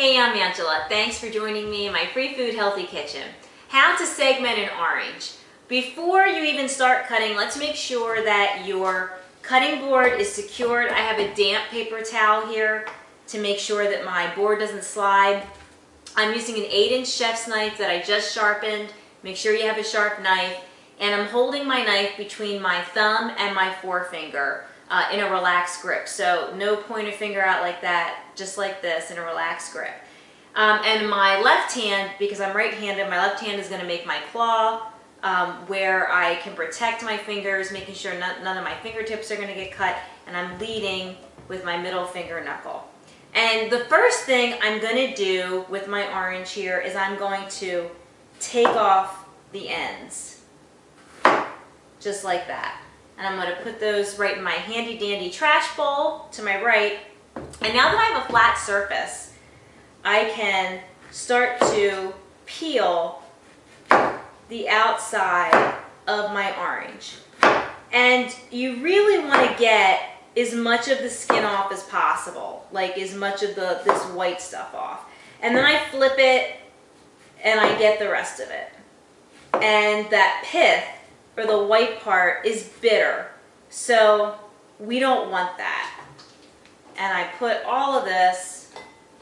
Hey, I'm Angela. Thanks for joining me in my free food healthy kitchen. How to segment an orange. Before you even start cutting, let's make sure that your cutting board is secured. I have a damp paper towel here to make sure that my board doesn't slide. I'm using an 8-inch chef's knife that I just sharpened. Make sure you have a sharp knife. And I'm holding my knife between my thumb and my forefinger in a relaxed grip. So no pointer finger out like that, just like this in a relaxed grip. And my left hand, because I'm right-handed, my left hand is going to make my claw where I can protect my fingers, making sure none of my fingertips are going to get cut, and I'm leading with my middle finger knuckle. And the first thing I'm going to do with my orange here is I'm going to take off the ends, just like that. And I'm going to put those right in my handy dandy trash bowl to my right. And now that I have a flat surface, I can start to peel the outside of my orange. And you really want to get as much of the skin off as possible, like as much of this white stuff off. And then I flip it and I get the rest of it. And that pith, or the white part, is bitter, so we don't want that. And I put all of this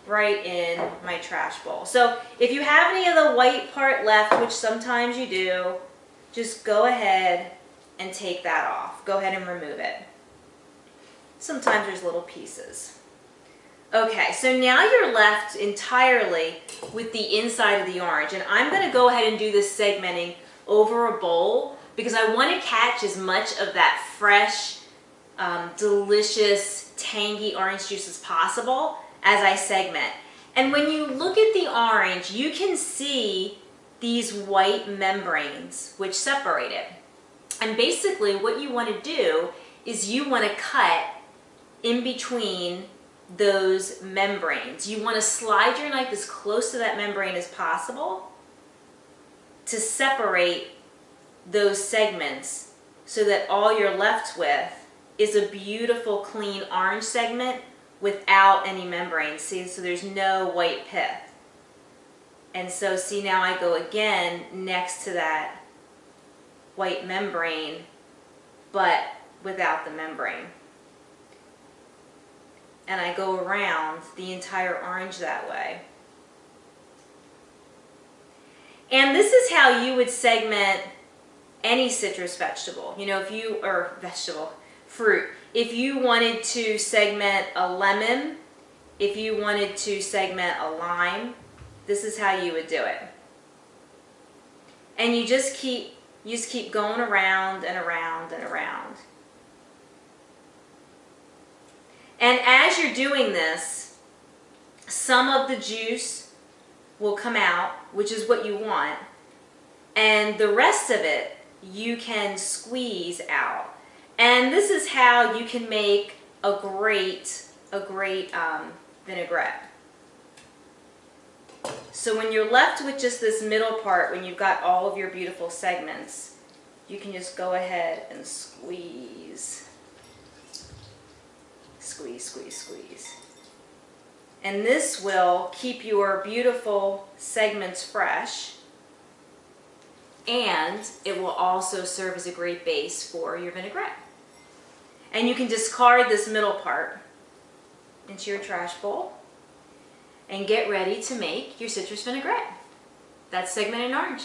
right in my trash bowl. So if you have any of the white part left, which sometimes you do, just go ahead and take that off. Go ahead and remove it. Sometimes there's little pieces. Okay, so now you're left entirely with the inside of the orange, and I'm going to go ahead and do this segmenting over a bowl because I want to catch as much of that fresh, delicious, tangy orange juice as possible as I segment. And when you look at the orange, you can see these white membranes which separate it. And basically what you want to do is you want to cut in between those membranes. You want to slide your knife as close to that membrane as possible to separate those segments so that all you're left with is a beautiful clean orange segment without any membranes. See, so there's no white pith. And so see, now I go again next to that white membrane but without the membrane. And I go around the entire orange that way. And this is how you would segment any citrus vegetable. You know, if you, or vegetable, fruit. If you wanted to segment a lemon, if you wanted to segment a lime, this is how you would do it. And you just keep going around and around and around. And as you're doing this, some of the juice will come out, which is what you want, and the rest of it you can squeeze out. And this is how you can make a great vinaigrette. So when you're left with just this middle part, when you've got all of your beautiful segments, you can just go ahead and squeeze. Squeeze, squeeze, squeeze. And this will keep your beautiful segments fresh, and it will also serve as a great base for your vinaigrette. And you can discard this middle part into your trash bowl and get ready to make your citrus vinaigrette. That's segmented orange.